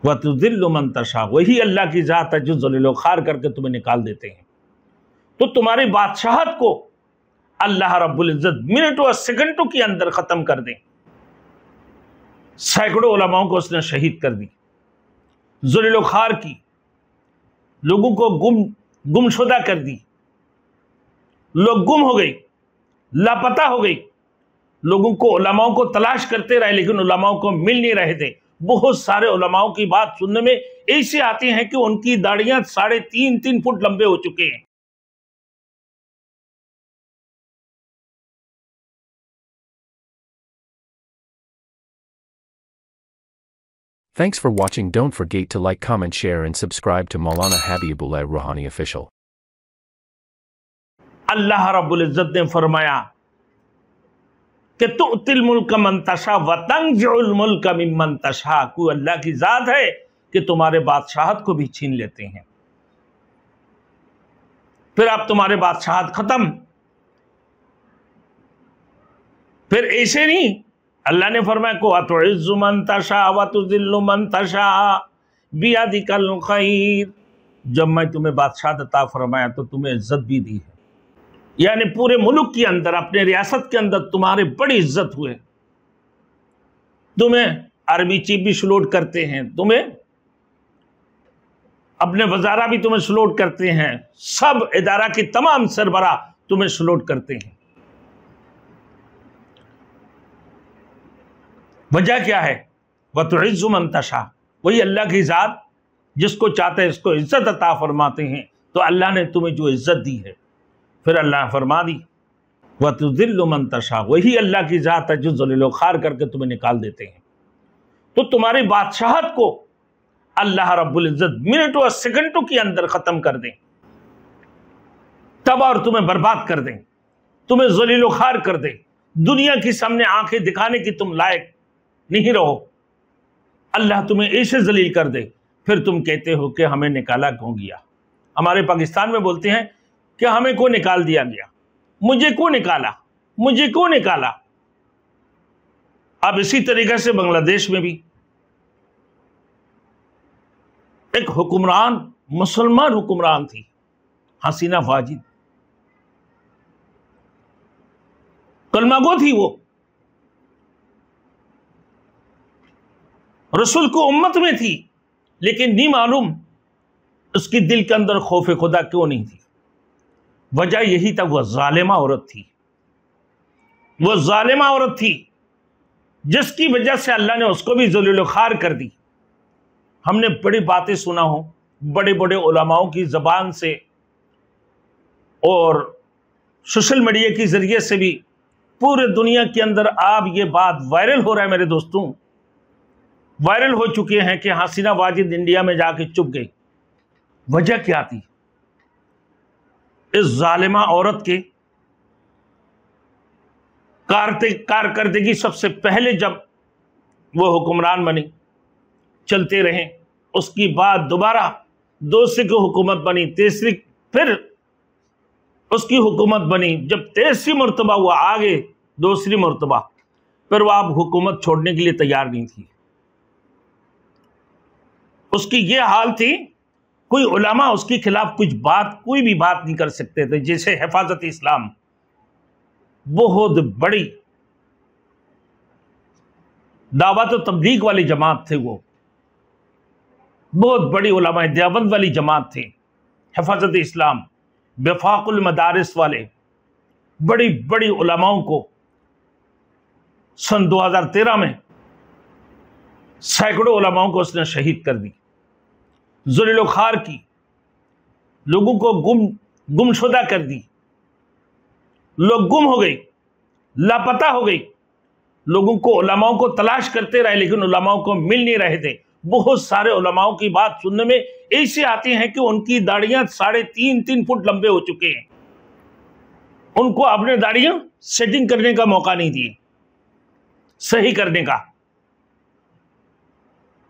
व तुज़िल्लु मन तशा, वही अल्लाह की जात है जो ज़लील ख़ार करके तुम्हें निकाल देते हैं। तो तुम्हारी बादशाहत को अल्लाह रब्बुल इज़्ज़त मिनटों और सेकंडों के अंदर ख़त्म कर दें। सैकड़ों उलमाओं को उसने शहीद कर दी, ज़लील ख़ार की, लोगों को गुमशुदा कर दी, लोग गुम हो गए, लापता हो गई, लोगों को उलमाओं को तलाश करते रहे लेकिन उलमाओं को मिल नहीं रहे थे। बहुत सारे उलमाओं की बात सुनने में ऐसे आती हैं कि उनकी दाढ़ियां 3.5 फुट लंबे हो चुके हैं। Thanks for watching. Don't forget to like, comment, share and subscribe to Maulana Habibullah Rouhani Official. अल्लाह रब्बुल इज़्ज़त ने फरमाया कि तुअतिल मुल्क मन तशा व तंज़िउल मुल्क मिम्मन तशा। कोई अल्लाह की जात है कि तुम्हारे बादशाहत को भी छीन लेते हैं, फिर आप तुम्हारे बादशाहत खत्म। फिर ऐसे नहीं, अल्लाह ने फरमाया को अतुइज़्ज़ु मन तशा व तुज़िल्लु मन तशा बियदिकल खैर। जब मैं तुम्हें बादशाहत अता फरमाया तो तुम्हें इज्जत भी दी है, यानी पूरे मुल्क के अंदर, अपने रियासत के अंदर तुम्हारे बड़ी इज्जत हुए। तुम्हें आर्मी चीफ भी सलूट करते हैं, तुम्हें अपने वज़ारा भी तुम्हें सलूट करते हैं, सब इदारा की तमाम सरबराह तुम्हें सलूट करते हैं। वजह क्या है? वतुइज़्ज़ु मन तशा, वही अल्लाह की जात जिसको चाहते हैं इसको इज्जत अता फरमाते हैं। तो अल्लाह ने तुम्हें जो इज्जत दी है, फिर अल्लाह फरमा दी व तुज़िल्लु मन तशा, वही अल्लाह की जात है जो ज़लील ख़ार करके तुम्हें निकाल देते हैं। तो तुम्हारी बादशाहत को अल्लाह रब्बुल इज़्ज़त मिनटों और सेकंडों के अंदर ख़त्म कर दें, तब और तुम्हें बर्बाद कर दें, तुम्हें ज़लील ख़ार कर दें, दुनिया के सामने आंखें दिखाने की तुम लायक नहीं रहो। अल्लाह तुम्हें ऐसे जलील कर दे, फिर तुम कहते हो कि हमें निकाला क्यों गया। हमारे पाकिस्तान में बोलते हैं कि हमें क्यों निकाल दिया गया, मुझे क्यों निकाला, मुझे क्यों निकाला। अब इसी तरीके से बांग्लादेश में भी एक हुक्मरान, मुसलमान हुक्मरान थी, हसीना वाजिद, कलमागो थी, वो रसूल को उम्मत में थी, लेकिन नहीं मालूम उसकी दिल के अंदर खौफ खुदा क्यों नहीं थी। वजह यही था, वह जालिमा औरत थी, वह जालिमा औरत थी जिसकी वजह से अल्लाह ने उसको भी ज़लील ख़ार कर दी। हमने बड़ी बातें सुना हो बड़े बड़े उलमाओं की ज़बान से और सोशल मीडिया के ज़रिए से भी पूरे दुनिया के अंदर अब ये बात वायरल हो रहा है। मेरे दोस्तों, वायरल हो चुके हैं कि हसीना वाजिद इंडिया में जाके चुप गई। वजह क्या थी? इस जालिमा औरत के कारकर्दगी सबसे पहले जब वो हुक्मरान बनी, चलते रहे, उसकी बाद दोबारा दूसरी की हुकूमत बनी, तीसरी, फिर उसकी हुकूमत बनी। जब तीसरी मरतबा हुआ आगे दूसरी मरतबा, फिर वह अब हुकूमत छोड़ने के लिए तैयार नहीं थी। उसकी ये हाल थी, कोई उलमा उसके खिलाफ कुछ बात, कोई भी बात नहीं कर सकते थे। जैसे हिफाजत इस्लाम, बहुत बड़ी दावत और तबलीग वाली जमात थे, वो बहुत बड़ी उलमा देवबंद वाली जमात थी। हिफाजत इस्लाम, वफाकुल मदारिस वाले बड़ी बड़ी उलमाओं को सन 2013 में सैकड़ों उलमाओं को उसने शहीद कर दी, ज़लील ख़ार की, लोगों को गुमशुदा कर दी, लोग गुम हो गए, लापता हो गई, लोगों को उलमाओं को तलाश करते रहे लेकिन उलमाओं को मिल नहीं रहे थे। बहुत सारे उलमाओं की बात सुनने में ऐसे आती हैं कि उनकी दाढ़ियां 3.5 फुट लंबे हो चुके हैं। उनको अपने दाढ़ियां सेटिंग करने का मौका नहीं दिए, सही करने का।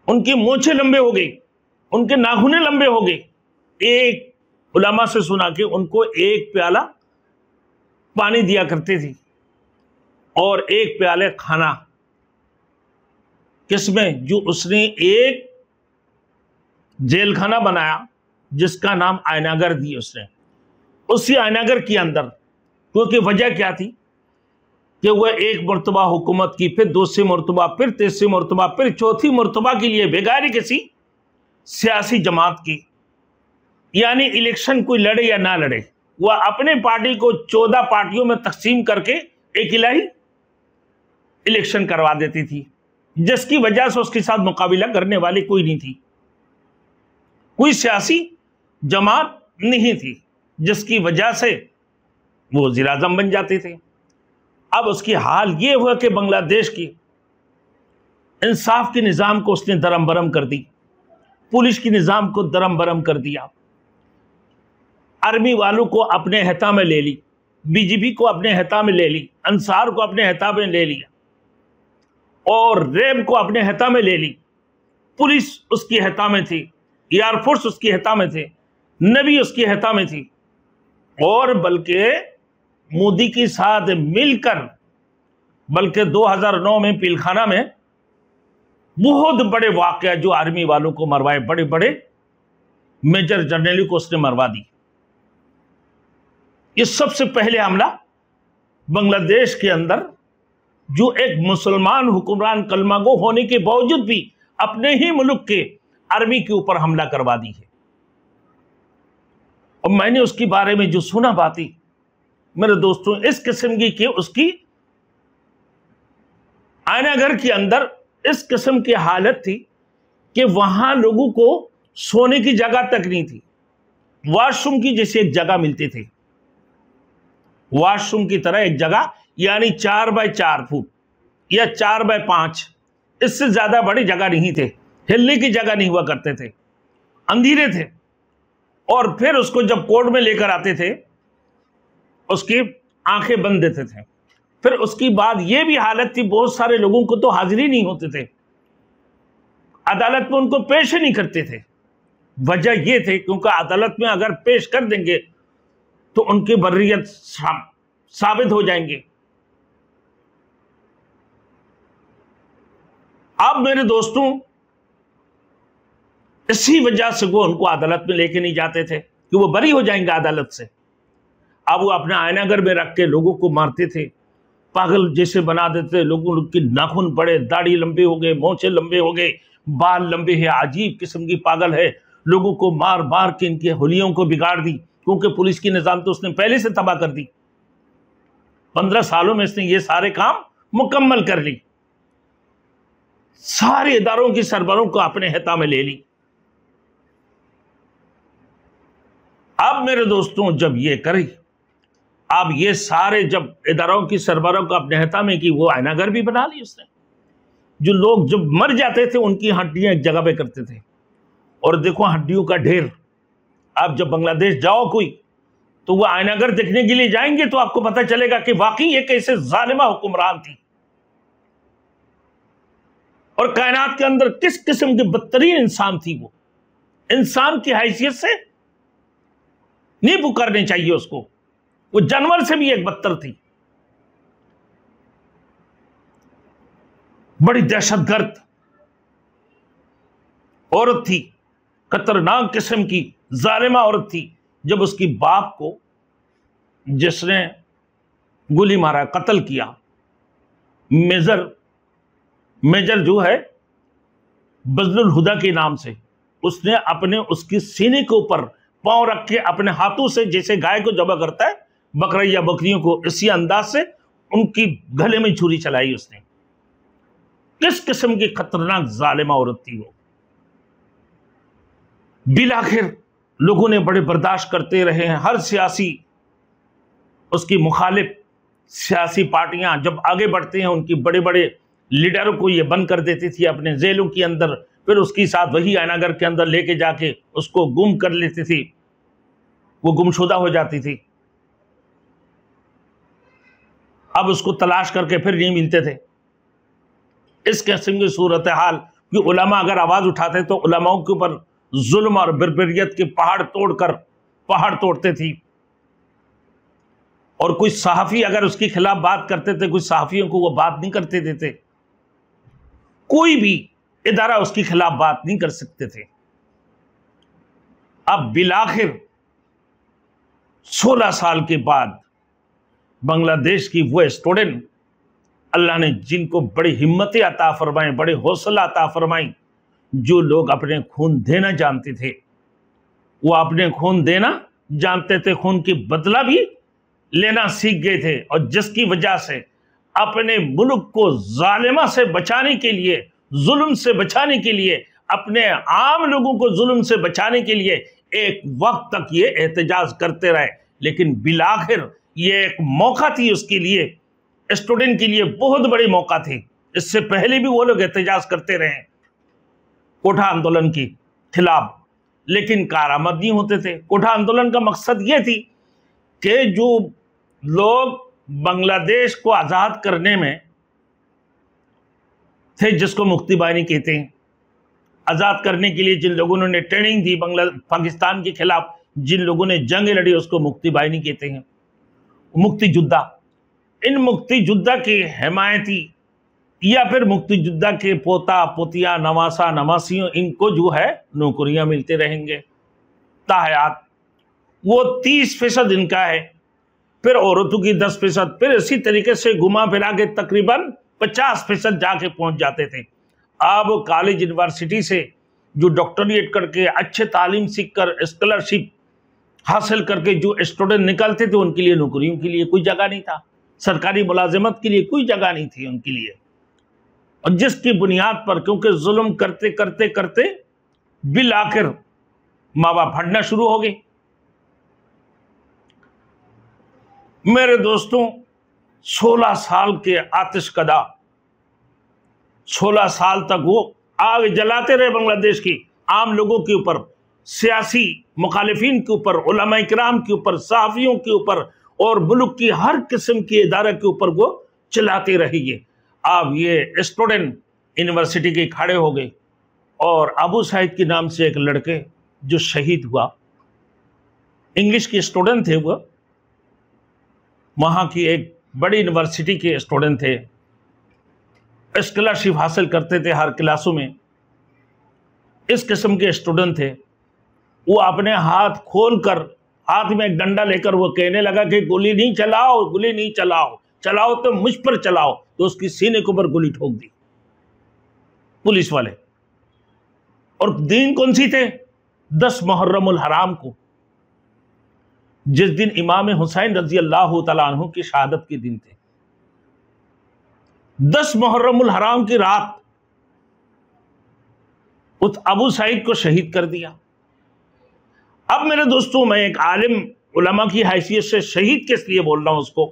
उनकी मूंछें लंबे हो गई, उनके नाखूने लंबे हो गए। एक उलमा से सुना कि उनको एक प्याला पानी दिया करते थे और एक प्याले खाना, किसमें? जो उसने एक जेल खाना बनाया जिसका नाम आयनागर दी उसने। उसी आयनागर के अंदर, क्योंकि वजह क्या थी कि वह एक मरतबा हुकूमत की, फिर दूसरी मरतबा, फिर तीसरी मरतबा, फिर चौथी मरतबा के लिए बगैर किसी सियासी जमात की, यानी इलेक्शन कोई लड़े या ना लड़े, वह अपने पार्टी को 14 पार्टियों में तकसीम करके एक इलाही इलेक्शन करवा देती थी, जिसकी वजह से उसके साथ मुकाबला करने वाली कोई नहीं थी, कोई सियासी जमात नहीं थी, जिसकी वजह से वो वज़ीर-ए-आज़म बन जाते थे। अब उसकी हाल ये हुआ कि बांग्लादेश की इंसाफ के निज़ाम को उसने दरम बरम कर दी, पुलिस के निज़ाम को दरम बरम कर दिया, आर्मी वालों को अपने हता में ले ली, बीजेपी को अपने हता में ले ली, अंसार को अपने हता में ले लिया, और रेब को अपने हता में ले ली। पुलिस उसकी हता में थी, एयरफोर्स उसकी हता में थे, नबी उसकी हता में थी, और बल्कि मोदी के साथ मिलकर, बल्कि 2009 में पिलखाना में बहुत बड़े वाकया जो आर्मी वालों को मरवाए, बड़े बड़े मेजर जनरल को उसने मरवा दी। ये सबसे पहले हमला बांग्लादेश के अंदर, जो एक मुसलमान हुक्मरान कलमागो होने के बावजूद भी अपने ही मुल्क के आर्मी के ऊपर हमला करवा दी है। और मैंने उसके बारे में जो सुना बाती मेरे दोस्तों, इस किस्म की कि उसकी आयनागर के अंदर इस किस्म की हालत थी कि वहां लोगों को सोने की जगह तक नहीं थी, वॉशरूम की जैसे एक जगह मिलती थी, वॉशरूम की तरह एक जगह, यानी 4 बाय 4 फुट या 4 बाय 5, इससे ज्यादा बड़ी जगह नहीं थे, हिलने की जगह नहीं हुआ करते थे, अंधेरे थे। और फिर उसको जब कोर्ट में लेकर आते थे उसकी आंखें बंद देते थे। फिर उसकी बाद यह भी हालत थी, बहुत सारे लोगों को तो हाजिरी नहीं होते थे, अदालत में उनको पेश ही नहीं करते थे। वजह यह थे क्योंकि अदालत में अगर पेश कर देंगे तो उनकी बर्रियत साबित हो जाएंगे। अब मेरे दोस्तों, इसी वजह से वो उनको अदालत में लेके नहीं जाते थे कि वो बरी हो जाएंगे अदालत से। अब वो अपने आयनागर में रख के लोगों को मारते थे, पागल जैसे बना देते। लोगों के नाखून बड़े, दाढ़ी लंबे हो गए, मोछे लंबे हो गए, बाल लंबे हैं, अजीब किस्म की पागल है। लोगों को मार मार के इनके होलियों को बिगाड़ दी, क्योंकि पुलिस की निजाम तो उसने पहले से तबाह कर दी। 15 सालों में इसने ये सारे काम मुकम्मल कर ली, सारे इदारों की सरबरों को अपने हिता में ले ली। अब मेरे दोस्तों, जब ये करी, अब ये सारे जब इदारों की सरबरों को अपने हिता में की, वो आयनागर भी बना ली उसने। जो लोग जब मर जाते थे उनकी हड्डियां एक जगह पे करते थे, और देखो हड्डियों का ढेर। आप जब बांग्लादेश जाओ कोई, तो वो आयनागर देखने के लिए जाएंगे तो आपको पता चलेगा कि वाकई ये कैसे जालिमा हुक्मरान थी, और कायनात के अंदर किस किस्म की बदतरीन इंसान थी। वो इंसान की हैसियत से नहीं पुकारनी चाहिए उसको, वो जानवर से भी एक बदतर थी। बड़ी दहशतगर्द औरत थी, खतरनाक किस्म की जालिमा औरत थी। जब उसकी बाप को जिसने गोली मारा, कत्ल किया, मेजर जो है बजलुल हुदा के नाम से, उसने अपने उसकी सीने के ऊपर पांव रख के अपने हाथों से, जैसे गाय को जबा करता है बकरा या बकरियों को, इसी अंदाज से उनकी गले में छुरी चलाई उसने। किस किस्म की खतरनाक जालिमा औरत थी वो। बिलाखिर लोगों ने बड़े बर्दाश्त करते रहे हैं। हर सियासी, उसकी मुखालिफ सियासी पार्टियां जब आगे बढ़ते हैं, उनकी बड़े बड़े लीडरों को ये बंद कर देती थी अपने जेलों के अंदर, फिर उसके साथ वही आयनागर के अंदर लेके जाके उसको गुम कर लेती थी, वो गुमशुदा हो जाती थी। अब उसको तलाश करके फिर नहीं मिलते थे। इस किस्म की सूरत हाल कि उलमा अगर आवाज उठाते तो उलमाओं के ऊपर जुल्म और बर्बरियत के पहाड़ तोड़ते थी। और कोई सहाफी अगर उसके खिलाफ बात करते थे, कुछ सहाफियों को वो बात नहीं करते देते, कोई भी इदारा उसके खिलाफ बात नहीं कर सकते थे। अब बिलाखिर 16 साल के बाद बांग्लादेश की वो स्टूडेंट, अल्लाह ने जिनको बड़ी हिम्मतें अता फरमाई, बड़े हौसला अता फरमाई, जो लोग अपने खून देना जानते थे वो अपने खून देना जानते थे, खून की बदला भी लेना सीख गए थे, और जिसकी वजह से अपने मुल्क को जालिमा से बचाने के लिए, जुल्म से बचाने के लिए, अपने आम लोगों को जुल्म से बचाने के लिए एक वक्त तक ये एहतजाज करते रहे। लेकिन बिलाखिर ये एक मौका थी उसके लिए, स्टूडेंट के लिए बहुत बड़ी मौका थी। इससे पहले भी वो लोग एहतजाज करते रहे कोठा आंदोलन के खिलाफ, लेकिन कारामद नहीं होते थे। कोठा आंदोलन का मकसद ये थी कि जो लोग बांग्लादेश को आज़ाद करने में थे, जिसको मुक्ति बाहिनी कहते हैं, आज़ाद करने के लिए जिन लोगों ने ट्रेनिंग दी पाकिस्तान के खिलाफ, जिन लोगों ने जंग लड़ी, उसको मुक्ति बाहिनी कहते हैं, मुक्ति युद्धा। इन मुक्ति युद्धा के हिमायती या फिर मुक्ति युद्धा के पोता पोतिया, नवासा नवासियों, इनको जो है नौकरियां मिलते रहेंगे ताहयात। वो 30% इनका है, फिर औरतों की 10%, फिर इसी तरीके से घुमा फिरा के तकरीबन 50% जाके पहुंच जाते थे। अब कॉलेज यूनिवर्सिटी से जो डॉक्टरेट करके अच्छे तालीम सीख कर स्कॉलरशिप हासिल करके जो स्टूडेंट निकलते थे, उनके लिए नौकरियों के लिए कोई जगह नहीं था, सरकारी मुलाजिमत के लिए कोई जगह नहीं थी उनके लिए। और जिसकी बुनियाद पर, क्योंकि जुल्म करते करते करते बिल आखिर माँ बाप हटना शुरू हो गए। मेरे दोस्तों, 16 साल के आतिशकदा, 16 साल तक वो आग जलाते रहे बांग्लादेश की आम लोगों के ऊपर, सियासी मुखालिफिन के ऊपर, उलमा इकराम के ऊपर, सहाफियों के ऊपर, और मुल्क की हर किस्म के इदारे के ऊपर वो चलाते रहिए। अब ये स्टूडेंट यूनिवर्सिटी के खड़े हो गए, और अबू सईद के नाम से एक लड़के जो शहीद हुआ, इंग्लिश के स्टूडेंट थे, वो वहाँ की एक बड़ी यूनिवर्सिटी के स्टूडेंट थे, स्कॉलरशिप हासिल करते थे हर क्लासों में, इस किस्म के स्टूडेंट थे। वो अपने हाथ खोलकर, हाथ में एक डंडा लेकर वो कहने लगा कि गोली नहीं चलाओ, गोली नहीं चलाओ, चलाओ तो मुझ पर चलाओ। तो उसकी सीने के ऊपर गोली ठोक दी पुलिस वाले। और दिन कौन सी थे? 10 मुहर्रमुल हराम को, जिस दिन इमाम हुसैन रजी अल्लाह तआला अन्हु की शहादत के दिन थे। 10 मुहर्रमुल हराम की रात उस अबू सईद को शहीद कर दिया। अब मेरे दोस्तों, मैं एक आलिम उलमा की हैसियत से शहीद किस लिए बोल रहा हूं उसको,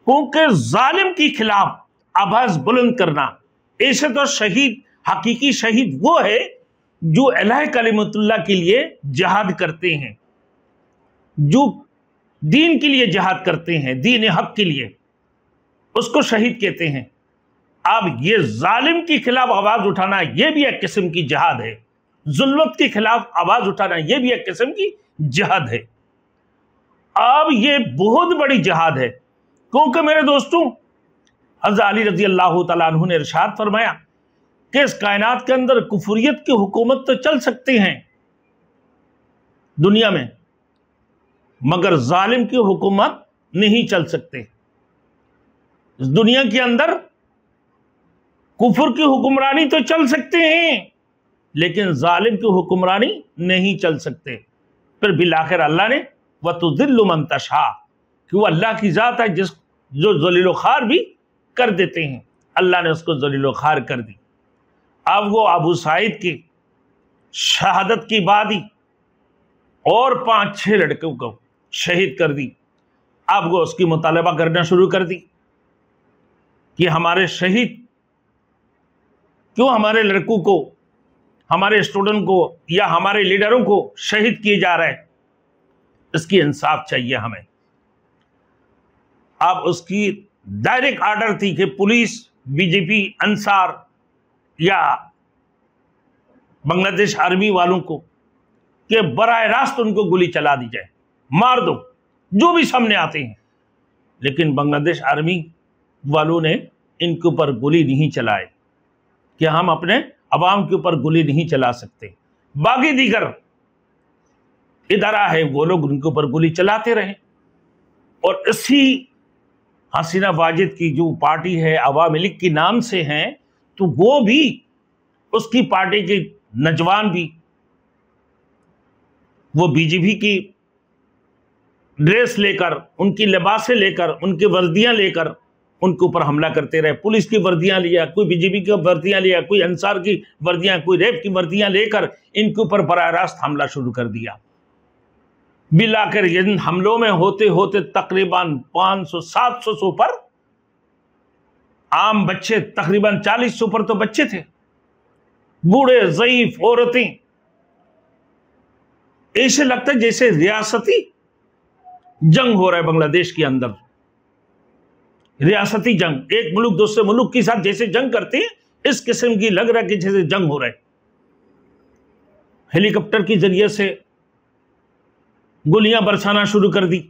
क्योंकि जालिम के खिलाफ आवाज बुलंद करना, ऐसे तो शहीद, हकीकी शहीद वो है जो अल्लाह कलिमतुल्लाह के लिए जिहाद करते हैं, जो दीन के लिए जिहाद करते हैं, दीन हक के लिए, उसको शहीद कहते हैं। अब ये जालिम के खिलाफ आवाज उठाना, यह भी एक किस्म की जिहाद है। जुल्मत के खिलाफ आवाज उठाना, यह भी एक किस्म की जिहाद है। अब ये बहुत बड़ी जिहाद है, क्योंकि मेरे दोस्तों, हज़रत अली रज़ी अल्लाह तआला अन्हु ने इरशाद फरमाया कि इस कायनात के अंदर कुफरियत की हुकूमत तो चल सकते हैं दुनिया में, मगर जालिम की हुकूमत नहीं चल सकते। इस दुनिया के अंदर कुफर की हुक्मरानी तो चल सकते हैं, लेकिन जालिम की हुक्मरानी नहीं चल सकते। फिर बिलाखिर अल्लाह ने वतुज़िल्लु मन तशा, कि वो अल्लाह की ज़ात है जो ज़लील ख़ार भी कर देते हैं। अल्लाह ने उसको ज़लील ख़ार कर दी। अब वो अबू सईद की शहादत की बाद ही और 5-6 लड़कों को शहीद कर दी। अब वो उसकी मुतालबा करना शुरू कर दी कि हमारे शहीद क्यों, हमारे लड़कों को, हमारे स्टूडेंट को या हमारे लीडरों को शहीद किए जा रहे हैं, इसकी इंसाफ चाहिए हमें। अब उसकी डायरेक्ट ऑर्डर थी कि पुलिस, बीजेपी, अंसार या बांग्लादेश आर्मी वालों को कि बराह रास्त उनको गोली चला दी जाए, मार दो जो भी सामने आते हैं। लेकिन बांग्लादेश आर्मी वालों ने इनके ऊपर गोली नहीं चलाए कि हम अपने अवाम के ऊपर गोली नहीं चला सकते। बाकी दीगर इदारा है वो लोग उनके ऊपर गोली चलाते रहे। और इसी हसीना वाजिद की जो पार्टी है अवामी लीग के नाम से है, तो वो भी उसकी पार्टी के नौजवान भी वो बीजेपी की ड्रेस लेकर, उनकी लिबासें लेकर, उनकी वर्दियां लेकर उनके ऊपर हमला करते रहे। पुलिस की वर्दियां लिया, कोई बीजेपी की वर्दियां लिया, कोई अंसार की वर्दियां, कोई रेप की वर्दियां लेकर इनके ऊपर बराह रास्त हमला शुरू कर दिया। मिलाकर इन हमलों में होते होते तकरीबन 500-700 से ऊपर आम बच्चे, तकरीबन 40 से ऊपर तो बच्चे थे, बूढ़े, ज़ईफ, औरतें। ऐसे लगता है जैसे रियासती जंग हो रहा है बांग्लादेश के अंदर। रियासती जंग, एक मुल्क दूसरे मुल्क के साथ जैसे जंग करते हैं, इस किस्म की लग रहा है कि जैसे जंग हो रहा है। हेलीकॉप्टर के जरिए से गोलियां बरसाना शुरू कर दी।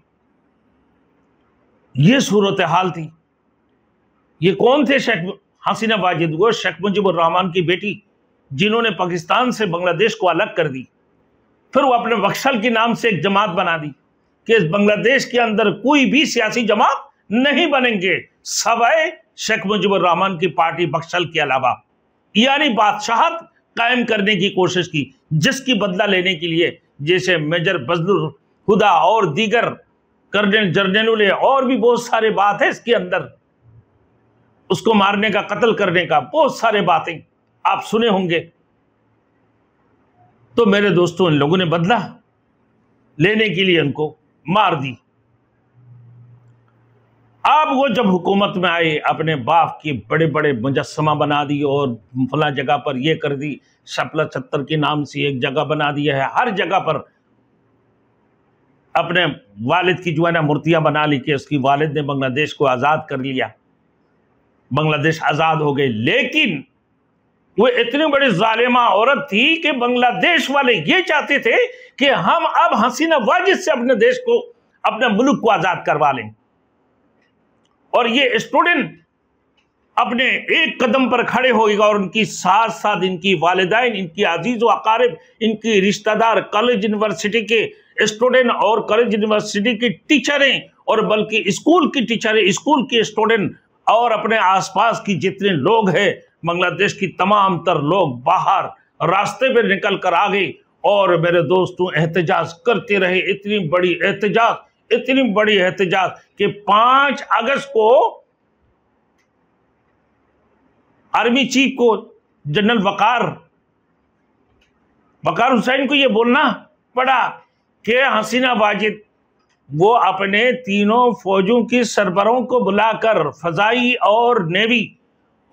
यह सूरत हाल थी। ये कौन थे? शेख हसीना वाजिद, वो शेख मुजीबुर रहमान की बेटी, जिन्होंने पाकिस्तान से बांग्लादेश को अलग कर दी। फिर वो अपने बख्शल के नाम से एक जमात बना दी कि इस बांग्लादेश के अंदर कोई भी सियासी जमात नहीं बनेंगे सवाए शेख मुजीबुर रहमान की पार्टी बख्शल के अलावा। यानी बादशाहत कायम करने की कोशिश की, जिसकी बदला लेने के लिए जैसे मेजर बजलुल हुदा और दीगर कर्नल जर्नल और भी बहुत सारे बात है इसके अंदर, उसको मारने का, कत्ल करने का, बहुत सारे बातें आप सुने होंगे। तो मेरे दोस्तों, इन लोगों ने बदला लेने के लिए उनको मार दी। अब वो जब हुकूमत में आए, अपने बाप की बड़े बड़े मुजस्समा बना दी और फला जगह पर ये कर दी, शपला चत्तर के नाम से एक जगह बना दिया है, हर जगह पर अपने वालिद की जो है ना मूर्तियां बना ली कि उसकी वालिद ने बांग्लादेश को आज़ाद कर लिया, बांग्लादेश आज़ाद हो गई। लेकिन वो इतनी बड़ी जालिमा औरत थी कि बांग्लादेश वाले ये चाहते थे कि हम अब हसीना वाजिद से अपने देश को, अपने मुल्क को आज़ाद करवा लें। और ये स्टूडेंट अपने एक कदम पर खड़े होगा और उनकी साथ साथ इनकी वालिदैन, इनकी अजीज व अकारिब, इनकी रिश्तेदार, कॉलेज यूनिवर्सिटी के स्टूडेंट और कॉलेज यूनिवर्सिटी की टीचरें और बल्कि स्कूल की टीचरें, स्कूल के स्टूडेंट और अपने आसपास की जितने लोग हैं, बांग्लादेश की तमाम तर लोग बाहर रास्ते पे निकल कर आ गए और मेरे दोस्तों एहतजाज करते रहे। इतनी बड़ी एहतजाज कि 5 अगस्त को आर्मी चीफ को, जनरल वकार हुसैन को यह बोलना पड़ा कि हसीना वाजिद वो अपने तीनों फौजों की सरबराहों को बुलाकर, फजाई और नेवी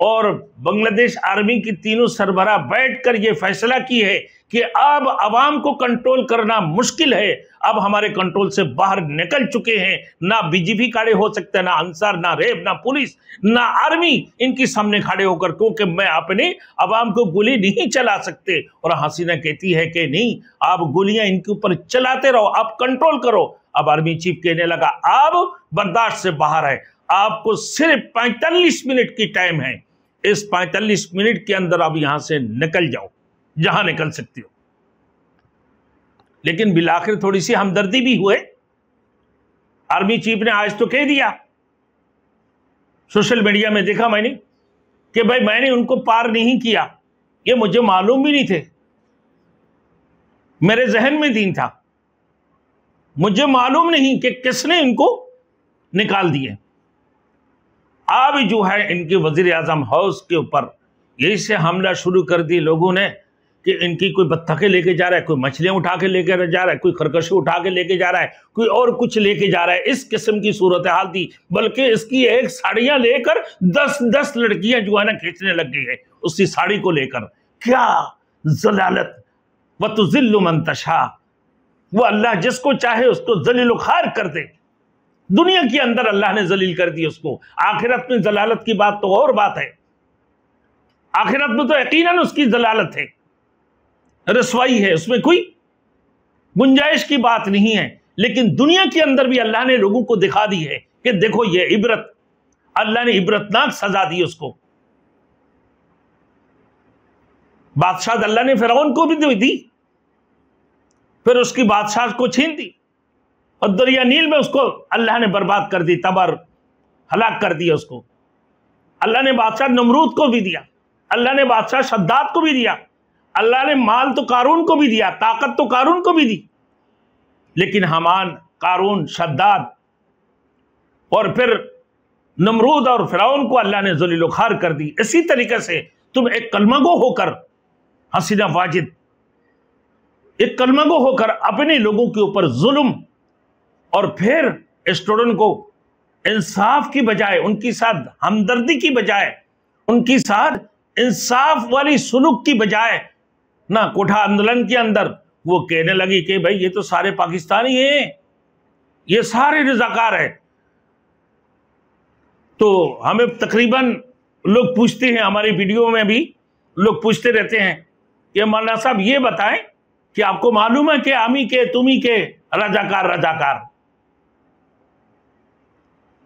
और बांग्लादेश आर्मी की तीनों सरबराह बैठकर ये फैसला की है कि अब अवाम को कंट्रोल करना मुश्किल है, अब हमारे कंट्रोल से बाहर निकल चुके हैं। ना बीजेपी खड़े हो सकते, ना अंसार, ना रेप, ना पुलिस, ना आर्मी इनके सामने खड़े होकर, क्योंकि मैं अपने अवाम को गोली नहीं चला सकते। और हसीना कहती है कि नहीं, आप गोलियां इनके ऊपर चलाते रहो, आप कंट्रोल करो। अब आर्मी चीफ कहने लगा अब बर्दाश्त से बाहर है, आपको सिर्फ 45 मिनट की टाइम है, इस 45 मिनट के अंदर आप यहां से निकल जाओ जहां निकल सकते हो। लेकिन बिलाखिर थोड़ी सी हमदर्दी भी हुए। आर्मी चीफ ने आज तो कह दिया, सोशल मीडिया में देखा मैंने कि भाई मैंने उनको पार नहीं किया, ये मुझे मालूम भी नहीं थे, मेरे जहन में दिन था, मुझे मालूम नहीं कि किसने इनको निकाल दिए। अब जो है इनके वजीर आजम हाउस के ऊपर यही से हमला शुरू कर दी लोगों ने कि इनकी कोई बत्तखें लेके जा रहा है, कोई मछलियां उठा के लेके जा रहा है, कोई खरकशे उठा के लेके जा रहा है, कोई और कुछ लेके जा रहा है। इस किस्म की सूरत हाल थी। बल्कि इसकी एक साड़ियां लेकर 10-10 लड़कियां जो है ना खींचने लग गई है उसकी साड़ी को लेकर। क्या जलालत! व तुज़िल्लु मन तशा, वो अल्लाह जिसको चाहे उसको जलील खार कर दे। दुनिया के अंदर अल्लाह ने जलील कर दी उसको, आखिरत में जलालत की बात तो और बात है। आखिरत में तो यकीनन उसकी जलालत है, रसवाई है, उसमें कोई गुंजाइश की बात नहीं है। लेकिन दुनिया के अंदर भी अल्लाह ने लोगों को दिखा दी है कि देखो ये इबरत, अल्लाह ने इबरतनाक सजा दी उसको। बादशाह अल्लाह ने फिरौन को भी दी, फिर उसकी बादशाह को छीन दी और दरिया नील में उसको अल्लाह ने बर्बाद कर दी, तबार हलाक कर दिया उसको। अल्लाह ने बादशाह नमरूद को भी दिया, अल्लाह ने बादशाह शद्दाद को भी दिया, अल्लाह ने माल तो कारून को भी दिया, ताकत तो कारून को भी दी, लेकिन हामान, कारून, शद्दाद और फिर नमरूद और फिरौन को अल्लाह ने ज़लील ख़ार कर दी। इसी तरीके से तुम एक कलमगो होकर, हसीना वाजिद, एक कलमगो होकर अपने लोगों के ऊपर जुल्म और फिर स्टूडेंट को इंसाफ की बजाय, उनकी साथ हमदर्दी की बजाय, उनकी साथ इंसाफ वाली सुलूक की बजाय ना कोठा आंदोलन के अंदर वो कहने लगी कि भाई ये तो सारे पाकिस्तानी हैं, ये सारे रज़ाकार हैं। तो हमें तकरीबन लोग पूछते हैं, हमारी वीडियो में भी लोग पूछते रहते हैं कि मौलाना साहब ये बताएं कि आपको मालूम है कि आमी के तुमी के रजाकार रजाकार।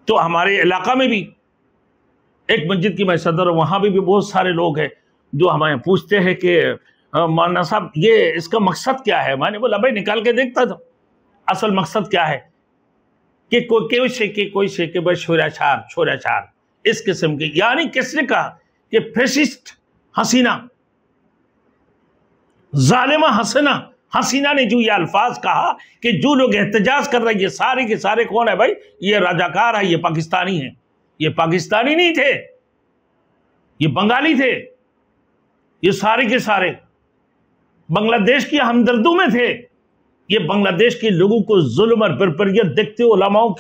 तो हमारे इलाका में भी एक मस्जिद की मैं सदर हूं, वहां भी बहुत सारे लोग हैं जो हमें पूछते हैं कि मौलाना साहब ये इसका मकसद क्या है। मैंने बोला भाई निकाल के देखता था असल मकसद क्या है कि कोई से के भाई छोराचार इस किस्म के, यानी किसने कहा कि फैसिस्ट हसीना, जालिमा हसीना ने जो ये अल्फाज कहा कि जो लोग एहतजाज कर रहे हैं ये सारे के सारे कौन है भाई, ये रजाकार है, ये पाकिस्तानी है। ये पाकिस्तानी नहीं थे, ये बंगाली थे, ये सारे के सारे बांग्लादेश की हमदर्दों में थे। ये बांग्लादेश के लोगों को जुल्म और बर्बरियत देखते हुए, उलमाओं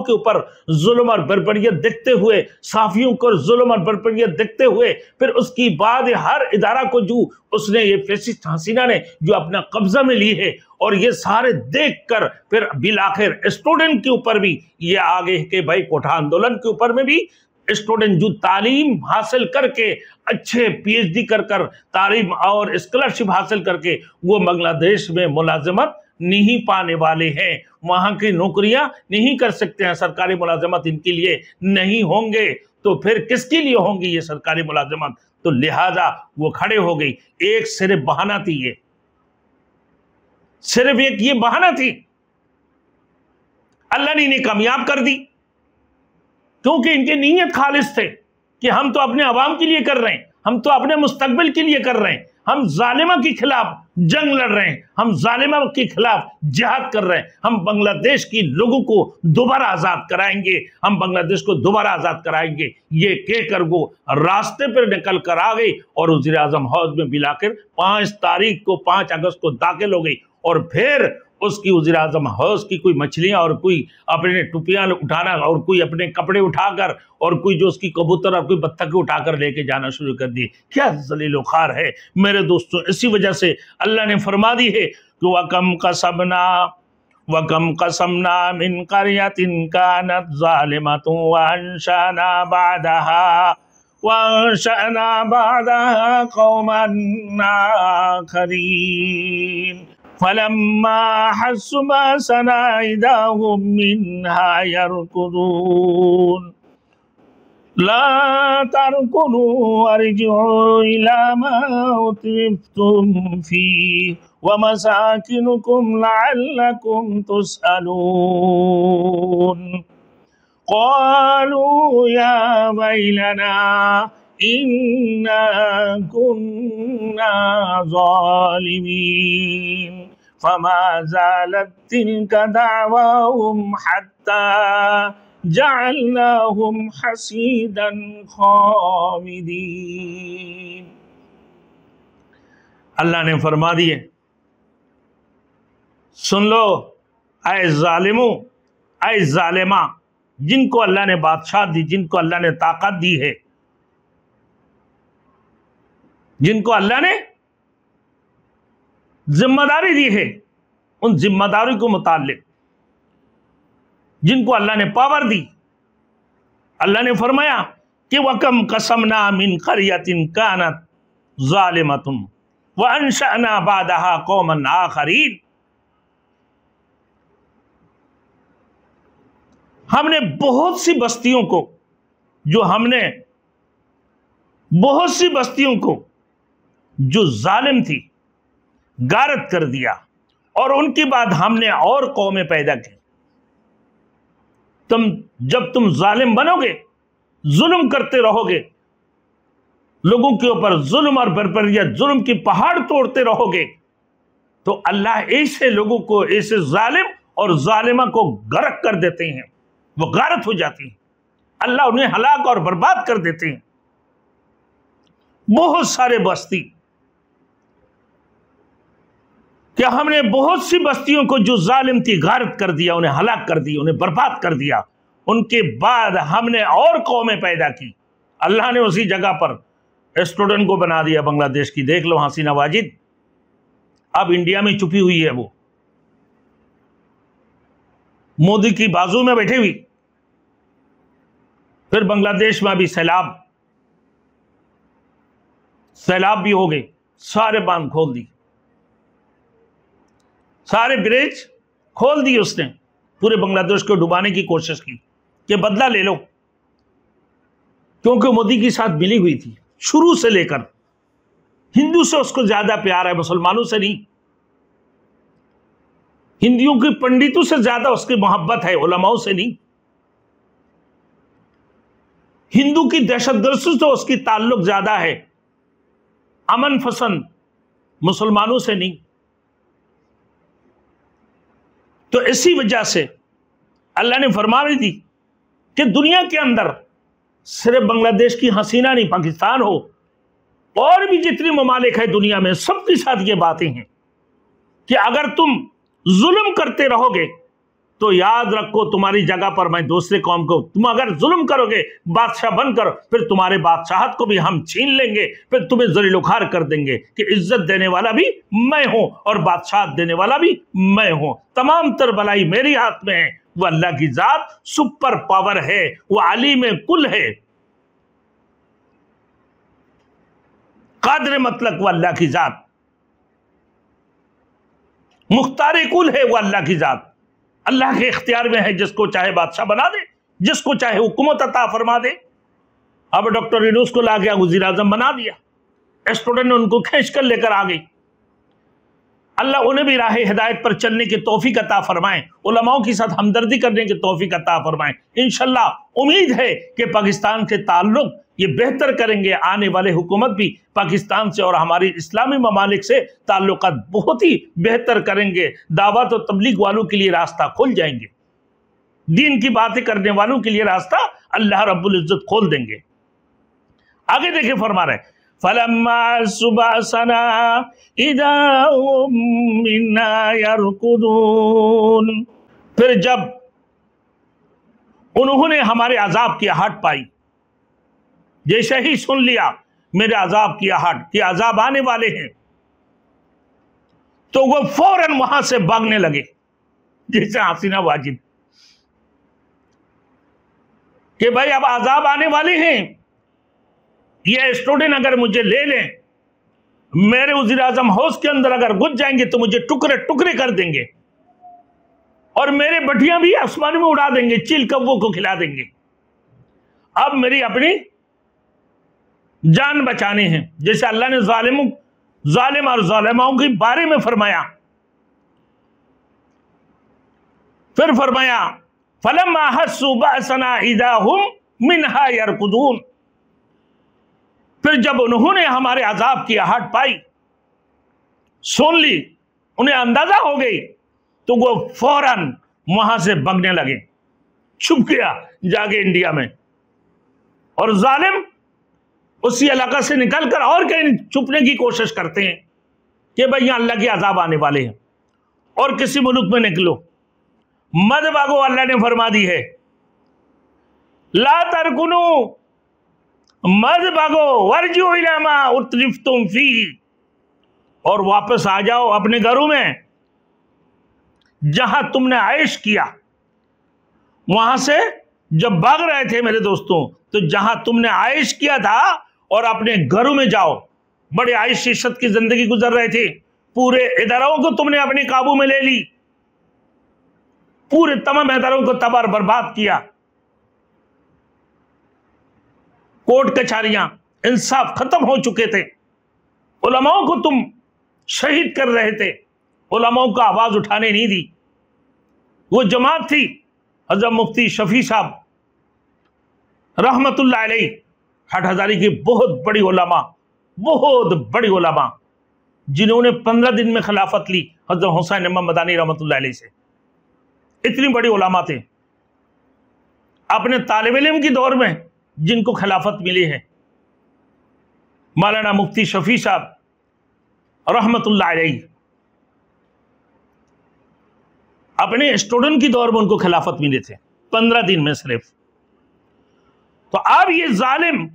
के ऊपर जुल्म और बर्बरियत देखते हुए, साफियों को जुल्म और बर्बरियत देखते हुए, फिर उसकी बाद हर इदारा को जो उसने ये फैसिस्ट हसीना ने जो अपना कब्जा में ली है, और ये सारे देखकर फिर बिलाखिर स्टूडेंट के ऊपर भी ये आ गए कि भाई कोठा आंदोलन के ऊपर में भी स्टूडेंट जो तालीम हासिल करके अच्छे पीएचडी कर तालीम और स्कॉलरशिप हासिल करके वो बांग्लादेश में मुलाजमत नहीं पाने वाले हैं, वहां की नौकरियां नहीं कर सकते हैं, सरकारी मुलाजमत इनके लिए नहीं होंगे, तो फिर किसके लिए होंगी ये सरकारी मुलाजमत। तो लिहाजा वो खड़े हो गई। एक सिर्फ बहाना थी, ये सिर्फ एक ये बहाना थी, अल्लाह ने इन्हें कामयाब कर दी, क्योंकि इनके नीयत खालिस थे कि हम तो अपने अवाम के लिए कर रहे हैं, हम तो अपने मुस्तकबिल के लिए कर रहे हैं, हम जालिमा के खिलाफ जंग लड़ रहे हैं, हम जालिमा के खिलाफ जिहाद कर रहे हैं, हम बांग्लादेश के लोगों को दोबारा आजाद कराएंगे, हम बांग्लादेश को दोबारा आजाद कराएंगे। ये कहकर वो रास्ते पर निकल कर आ गई और वज़ीर आज़म हाउस में मिलाकर 5 अगस्त को दाखिल हो गई। और फिर उसकी वज़ीर आज़म हाउस की कोई मछलियां और कोई अपने टुपियां उठाना और कोई अपने कपड़े उठाकर और कोई जो उसकी कबूतर और कोई बत्तखें उठाकर लेके जाना शुरू कर दी। क्या ज़लील ख़ार है मेरे दोस्तों। इसी वजह से अल्लाह ने फरमा दी है कि वकम कसमना मिन क़रयतिन कानत ज़ालिमतुन वअंशअना बअदहा क़ौमन आख़रीन फलम्मा हस्सु बअसना इदाहुम मिन्हा यरकुदून ला तरकुनू अर्जिऊ इला मा उत्रिफ्तुम फीह वमसाकिनुकुम लअल्लकुम तुसअलून क़ालू या वैलना इन्ना कुन्ना ज़ालिमीन फमा ज़ालत तिल्का दअवाहुम हत्ता जअलनाहुम हसीदन खामिदीन। अल्लाह ने फरमा दिए, सुन लो ऐ ज़ालिमो, ऐ ज़ालिमा, जिनको अल्लाह ने बादशाह दी, जिनको अल्लाह ने ताकत दी है, जिनको अल्लाह ने जिम्मेदारी दी है, उन जिम्मेदारी को मुताल्लिक जिनको अल्लाह ने पावर दी, अल्लाह ने फरमाया कि वकम कसमना मिन क़रयतिन कानत ज़ालिमतुन व अंशअना बअदहा क़ौमन आख़रीन। हमने बहुत सी बस्तियों को जो जालिम थी गारत कर दिया, और उनके बाद हमने और कौमें पैदा की। जब तुम जालिम बनोगे, जुल्म करते रहोगे, लोगों के ऊपर जुल्म और बर्बरियत, जुल्म की पहाड़ तोड़ते रहोगे, तो अल्लाह ऐसे लोगों को, ऐसे जालिम और जालिमा को गर्क कर देते हैं, वो गारत हो जाती है, अल्लाह उन्हें हलाक और बर्बाद कर देते हैं। बहुत सारे बस्ती, क्या हमने बहुत सी बस्तियों को जो जालिम थी गारत कर दिया, उन्हें हलाक कर दिया, उन्हें बर्बाद कर दिया। उनके बाद हमने और कौमें पैदा की। अल्लाह ने उसी जगह पर स्टूडेंट को बना दिया बांग्लादेश की, देख लो हसीना वाजिद, अब इंडिया में छुपी हुई है, वो मोदी की बाजू में बैठी हुई। फिर बांग्लादेश में अभी सैलाब भी हो गए, सारे बांध खोल दी, सारे ब्रिज खोल दिए उसने, पूरे बांग्लादेश को डुबाने की कोशिश की कि बदला ले लो, क्योंकि मोदी के साथ मिली हुई थी शुरू से लेकर। हिंदू से उसको ज्यादा प्यार है, मुसलमानों से नहीं। हिंदुओं की पंडितों से ज्यादा उसकी मोहब्बत है, उलमाओं से नहीं। हिंदू की दहशतगर्दी से उसकी ताल्लुक ज्यादा है, अमन पसंद, मुसलमानों से नहीं। तो इसी वजह से अल्लाह ने फरमा दी कि दुनिया के अंदर सिर्फ बांग्लादेश की हसीना नहीं, पाकिस्तान हो, और भी जितनी ममालिक है दुनिया में, सबके साथ ये बातें हैं कि अगर तुम जुल्म करते रहोगे तो याद रखो तुम्हारी जगह पर मैं दूसरे कौम को, तुम अगर जुल्म करोगे, बादशाह बनकर, फिर तुम्हारे बादशाहत को भी हम छीन लेंगे, फिर तुम्हें जलीलुखार कर देंगे कि इज्जत देने वाला भी मैं हूं और बादशाहत देने वाला भी मैं हूं, तमाम तर भलाई मेरी हाथ में है। वह अल्लाह की जात सुपर पावर है, वह अलीम कुल है, कादर मतलब वह अल्लाह की जात, मुख्तार कुल है वह अल्लाह की जात। अल्लाह के इख्तियार में है, जिसको चाहे बादशाह बना दे, जिसको चाहे हुकूमत अता फरमा दे। अब डॉक्टर यूनूस को ला गया वजीर आजम बना दिया, स्टूडेंट ने उनको खींच कर लेकर आ गई। अल्लाह उन्हें भी राह हिदायत पर चलने की तौफीक अता फरमाए, उलमाओं के साथ हमदर्दी करने की तौफीक अता फरमाए। इंशाअल्लाह उम्मीद है कि पाकिस्तान के ताल्लुक ये बेहतर करेंगे, आने वाले हुकूमत भी पाकिस्तान से और हमारी इस्लामी ममालिक से ताल्लुकात बहुत ही बेहतर करेंगे। दावत और तबलीग वालों के लिए रास्ता खुल जाएंगे, दीन की बातें करने वालों के लिए रास्ता अल्लाह रब्बुल इज्जत खोल देंगे। आगे देखिए फरमा रहे, फलम्मा सुबहसना इदा हुम मिन्ना यरकुदून, फिर जब उन्होंने हमारे अजाब की आहट पाई, जैसे ही सुन लिया मेरे अजाब की आहट कि अजाब आने वाले हैं, तो वो फौरन वहां से भागने लगे, जैसे हसीना वाजिद कि भाई अब अजाब आने वाले हैं, ये स्टूडेंट अगर मुझे ले लें, मेरे वज़ीर आज़म हाउस के अंदर अगर घुस जाएंगे तो मुझे टुकड़े टुकड़े कर देंगे और मेरे बटियां भी आसमान में उड़ा देंगे, चील कौवों को खिला देंगे। अब मेरी अपनी जान बचानी है, जैसे अल्लाह ने जालिम और जालिमाओं के बारे में फरमाया। फिर फरमाया फलम्मा हस्सू बअसना इज़ा हुम मिन्हा यरकुदून, फिर जब उन्होंने हमारे अजाब की आहट पाई, सुन ली, उन्हें अंदाजा हो गई, तो वो फौरन वहां से भागने लगे, छुप गया जाके इंडिया में। और जालिम उसी इलाका से निकलकर और कहीं छुपने की कोशिश करते हैं कि भाई यहां अल्लाह के अजाब आने वाले हैं और किसी मुल्क में निकलो, मत भागो। अल्लाह ने फरमा दी है ला तरकुनु, मत भागो, वर्जू इला मा उतरिफ्तुम फी, और वापस आ जाओ अपने घरों में जहां तुमने आयश किया। वहां से जब भाग रहे थे मेरे दोस्तों, तो जहां तुमने आयश किया था और अपने घरों में जाओ। बड़े आयश इज्जत की जिंदगी गुजर रहे थे, पूरे इदारों को तुमने अपने काबू में ले ली, पूरे तमाम इदारों को तबाह बर्बाद किया, कोर्ट कचहरियां इंसाफ खत्म हो चुके थे, उलमाओं को तुम शहीद कर रहे थे, उलमाओं का आवाज उठाने नहीं दी। वो जमात थी हजरत मुफ्ती शफी साहब रहमतुल्लाह अलैह, हाटहाजारी की बहुत बड़ी उलमा, जिन्होंने 15 दिन में खिलाफत ली हजरत हुसैन इमाम मदानी रहमतुल्लाह अलैह से। इतनी बड़ी उलमा थे। अपने तालिब इल्म की दौर में जिनको खिलाफत मिली है, मौलाना मुफ्ती शफी साहब रहमतुल्लाह अलैह, अपने स्टूडेंट की दौर में उनको खिलाफत मिले थे 15 दिन में सिर्फ। तो अब ये जालिम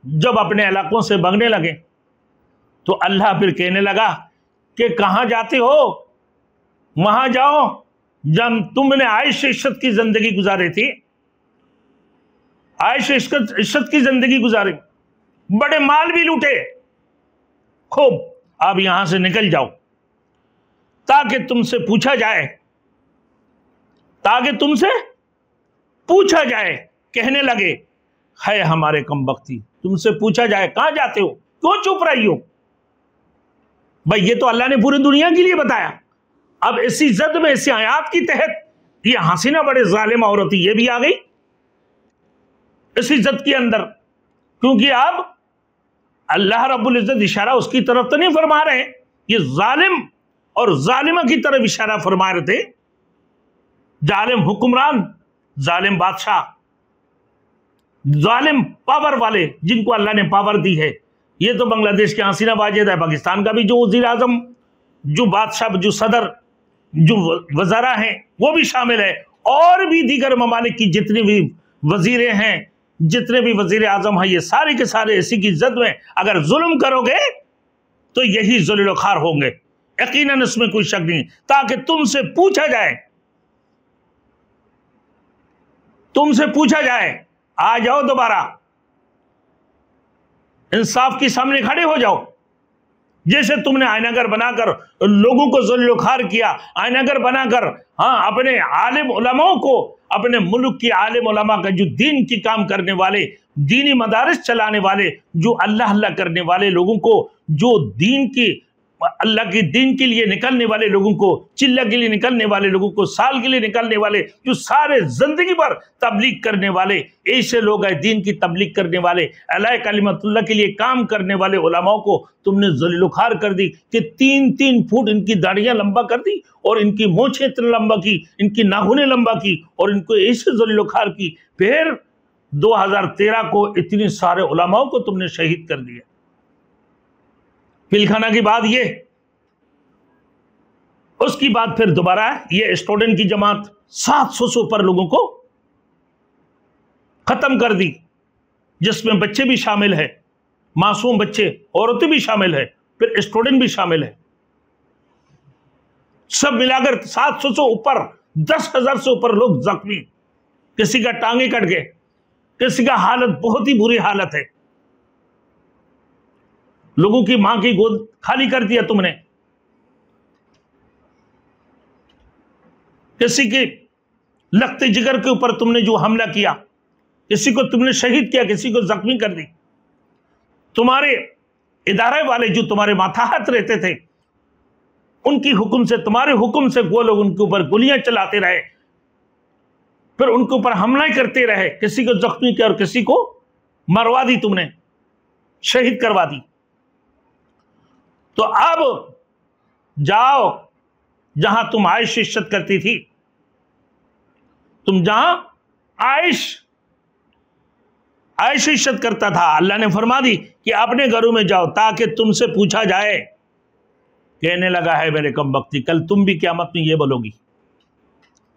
जब अपने इलाकों से भागने लगे तो अल्लाह फिर कहने लगा कि कहां जाते हो, वहां जाओ जब तुमने आयश इश्कत की जिंदगी गुजारी थी, आयश इश्कत की जिंदगी गुजारी, बड़े माल भी लूटे खूब, अब यहां से निकल जाओ ताकि तुमसे पूछा जाए, कहने लगे है हमारे कमबख्ती, तुमसे पूछा जाए कहां जाते हो, क्यों चुप रही हो। भाई ये तो अल्लाह ने पूरी दुनिया के लिए बताया। अब इसी जद में, इसी आयात की तहत ये हसीना बड़े जालिम औरत ये भी आ गई इसी जद के अंदर, क्योंकि अब अल्लाह रब्बुल इज्जत इशारा उसकी तरफ तो नहीं फरमा रहे, ये जालिम और जालिमा की तरफ इशारा फरमा रहे थे। जालिम हुक्मरान, जालिम बादशाह, जालिम पावर वाले, जिनको अल्लाह ने पावर दी है। ये तो बांग्लादेश के हसीना वाजिद है, पाकिस्तान का भी जो वजीर आजम, जो बादशाह, जो सदर, जो वज़रा हैं वो भी शामिल है, और भी दीगर ममालिक की जितनी भी वजीरें हैं, जितने भी वजीर आजम हैं, ये सारे के सारे इसी की इज्जत में अगर जुल्म करोगे तो यही ज़ुल्ल खार होंगे, यकीनन इसमें कोई शक नहीं। ताकि तुमसे पूछा जाए, आ जाओ दोबारा, इंसाफ के सामने खड़े हो जाओ। जैसे तुमने आयनागर बनाकर लोगों को ज़ुल्ल खार किया, आयनागर बनाकर अपने आलिम उलमाओं को, अपने मुल्क के आलिम उलमा का, जो दीन की काम करने वाले, दीनी मदारिस चलाने वाले, जो अल्लाह अल्लाह करने वाले लोगों को, जो दीन की, अल्लाह के दीन के लिए निकलने वाले लोगों को, चिल्ला के लिए निकलने वाले लोगों को, साल के लिए निकलने वाले, जो सारे जिंदगी भर तबलीग करने वाले ऐसे लोग हैं, दीन की तबलीग करने वाले, अल्लाह कलिमतुल्लाह के लिए काम करने वाले उलमाओं को तुमने ज़ुल्लुखार कर दी कि 3-3 फुट इनकी दाढ़ियां लंबा कर दी, और इनकी मोछें इतनी लंबा की, इनकी नाखूनें लंबा की, और इनको ऐसे ज़ुल्लुखार की। फिर 2013 को इतने सारे उलमाओं को तुमने शहीद कर दिया। पिलखाना की बात ये, उसकी बाद फिर दोबारा ये स्टूडेंट की जमात 700 से ऊपर लोगों को खत्म कर दी, जिसमें बच्चे भी शामिल है, मासूम बच्चे, औरतें भी शामिल है, फिर स्टूडेंट भी शामिल है। सब मिलाकर 700 से ऊपर, 10,000 से ऊपर लोग जख्मी, किसी का टांगे कट गए, किसी का हालत बहुत ही बुरी हालत है। लोगों की मां की गोद खाली कर दिया तुमने, किसी के लखते जिगर के ऊपर तुमने जो हमला किया, किसी को तुमने शहीद किया, किसी को जख्मी कर दी। तुम्हारे इदारे वाले जो तुम्हारे माथाहत रहते थे, उनकी हुक्म से, तुम्हारे हुक्म से वो लोग उनके ऊपर गोलियां चलाते रहे, फिर उनके ऊपर हमला करते रहे, किसी को जख्मी किया और किसी को मरवा दी, तुमने शहीद करवा दी। तो अब जाओ जहां तुम आयश इश्कत करती थी, तुम जहां आयश इश्कत करता था, अल्लाह ने फरमा दी कि अपने घरों में जाओ ताकि तुमसे पूछा जाए। कहने लगा है मेरे कमबख्ती, कल तुम भी क़यामत में ये बोलोगी,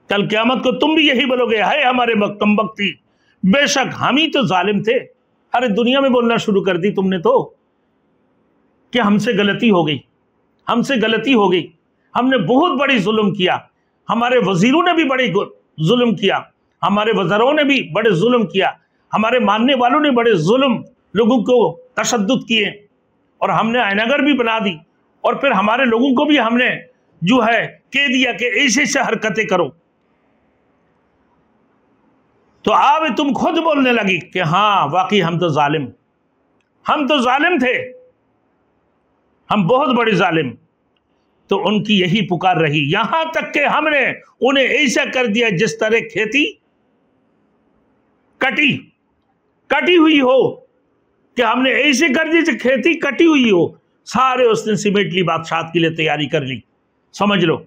कल क़यामत को तुम भी यही बोलोगे, है हमारे कमबख्ती, बेशक हम ही तो जालिम थे। अरे दुनिया में बोलना शुरू कर दी तुमने तो कि हमसे गलती हो गई, हमसे गलती हो गई, हमने बहुत बड़ी जुल्म किया, हमारे वजीरों ने भी बड़े जुल्म किया, हमारे वज़राओं ने भी बड़े जुल्म किया, हमारे मानने वालों ने बड़े जुल्म लोगों को तशद्दुद किए, और हमने आयनागर भी बना दी, और फिर हमारे लोगों को भी हमने जो है कह दिया कि ऐसे ऐसे हरकतें करो। तो अब तुम खुद बोलने लगी कि हाँ वाकई हम तो जालिम थे, हम बहुत बड़े जालिम। तो उनकी यही पुकार रही, यहां तक कि हमने उन्हें ऐसा कर दिया जिस तरह खेती कटी हुई हो, कि हमने ऐसे कर दी खेती कटी हुई हो। सारे उसने सिमेट ली, बादशाह के लिए तैयारी कर ली। समझ लो,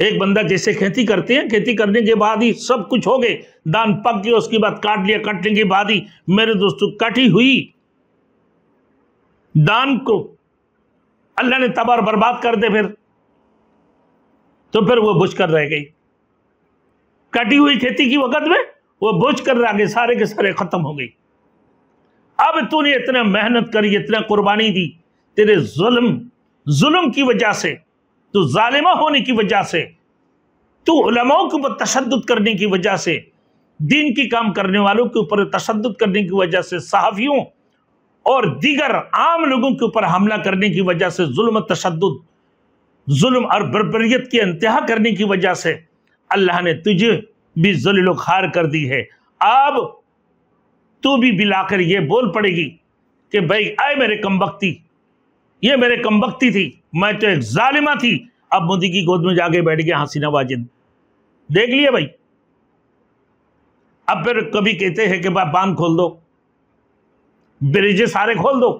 एक बंदा जैसे खेती करते हैं, खेती करने के बाद ही सब कुछ हो गए, दान पक गया, उसके बाद काट लिया, काटने के बाद ही मेरे दोस्तों कटी हुई दान को अल्लाह ने तबाह बर्बाद कर दे, फिर वो बुझ कर रह गई। कटी हुई खेती की वक्त में वो बुझ कर रह गए, सारे के सारे खत्म हो गई। अब तूने इतना मेहनत करी, इतना कुर्बानी दी, तेरे जुल्म की वजह से, तू जालिमा होने की वजह से, तू उलमाओं के ऊपर तशद्दुद करने की वजह से, दीन की काम करने वालों के ऊपर तशद्दुद करने की वजह से, सहाफियों और दीगर आम लोगों के ऊपर हमला करने की वजह से, जुल्म तशद्दुद, जुल्म और बर्बरियत की इंतहा करने की वजह से अल्लाह ने तुझे भी ज़लील खार कर दी है। अब तू भी बिलाकर ये बोल पड़ेगी कि भाई आए मेरे कमबख्ती, ये मेरे कमबख्ती थी, मैं तो एक जालिमा थी। अब मोदी की गोद में जाके बैठ गया हसीना वाजिद, देख लिया भाई। अब फिर कभी कहते हैं कि बांध खोल दो, ब्रिज सारे खोल दो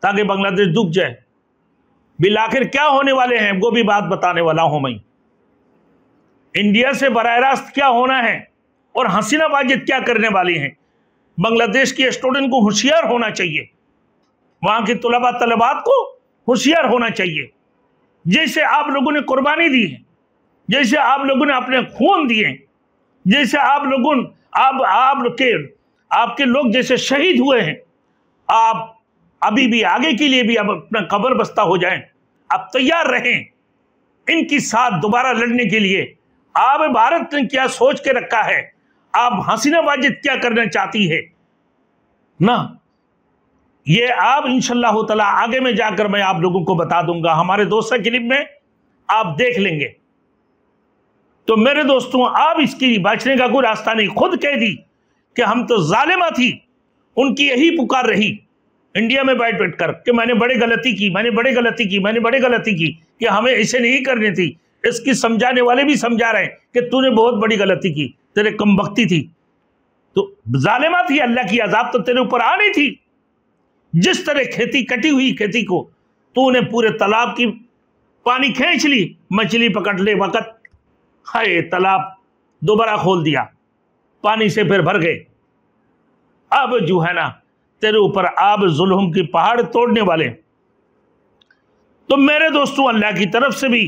ताकि बांग्लादेश डूब जाए। बिलाखिर क्या होने वाले हैं वो भी बात बताने वाला हूं मैं। इंडिया से बराह रास्त क्या होना है और हसीना वाजिद क्या करने वाली हैं। बांग्लादेश के स्टूडेंट को होशियार होना चाहिए, वहां के तलबात को होशियार होना चाहिए। जैसे आप लोगों ने कुर्बानी दी है, जैसे आप लोगों ने अपने खून दिए, जैसे आप लोगों आपके लोग जैसे शहीद हुए हैं, आप अभी भी आगे के लिए भी अब अपना कब्र बस्ता हो जाएं, आप तैयार रहें इनकी साथ दोबारा लड़ने के लिए। आप भारत ने क्या सोच के रखा है, आप हसीना वाजिद क्या करना चाहती है ना, ये आप इंशाअल्लाह ताला आगे में जाकर मैं आप लोगों को बता दूंगा, हमारे दोस्तों क्लिप में आप देख लेंगे। तो मेरे दोस्तों, आप इसकी बचने का कोई रास्ता नहीं। खुद कह दी कि हम तो जालिमा थी, उनकी यही पुकार रही इंडिया में बैठ बैठ कर कि मैंने बड़ी गलती की, मैंने बड़ी गलती की, मैंने बड़ी गलती की, कि हमें ऐसे नहीं करनी थी। इसकी समझाने वाले भी समझा रहे हैं कि तूने बहुत बड़ी गलती की, तेरे कमबख्ती थी, तो जालिमा थी, अल्लाह की अजाब तो तेरे ऊपर आनी थी। जिस तरह खेती कटी हुई खेती को तूने पूरे तालाब की पानी खींच ली, मछली पकड़ ले वक्त, हाय तालाब दोबारा खोल दिया, पानी से फिर भर गए। अब जो है ना तेरे ऊपर आब जुल्म की पहाड़ तोड़ने वाले। तो मेरे दोस्तों, अल्लाह की तरफ से भी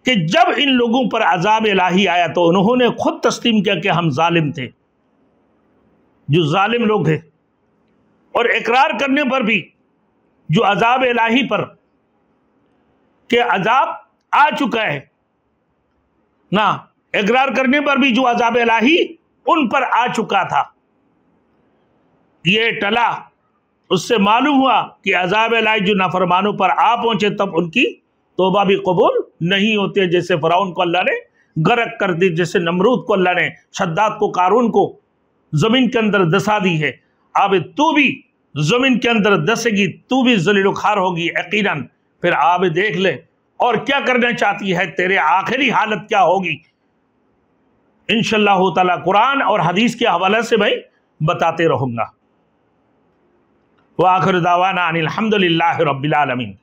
कि जब इन लोगों पर अजाब इलाही आया तो उन्होंने खुद तस्लीम किया कि हम जालिम थे, जो जालिम लोग हैं, और इकरार करने पर भी जो अजाब इलाही पर के अजाब आ चुका है ना, इकरार करने पर भी जो अजाब इलाही उन पर आ चुका था, ये टला, उससे मालूम हुआ कि अजाब इलाही जो नाफरमानों पर आ पहुंचे तब उनकी तौबा भी कबूल नहीं होती। जैसे फिरौन को अल्लाह ने गर्क कर दी, जैसे नमरूद को अल्लाह ने, शद्दाद को, कारून को जमीन के अंदर दसा दी है। अब तू भी जमीन के अंदर दसेगी, तू भी ज़लील खार होगी यकीनन। फिर आप देख ले और क्या करना चाहती है, तेरे आखिरी हालत क्या होगी, इंशाअल्लाह ताला कुरान और हदीस के हवाले से भाई बताते रहूंगा। व आखिर दावाना अनिल हम्दुलिल्लाहि रब्बिल आलमीन।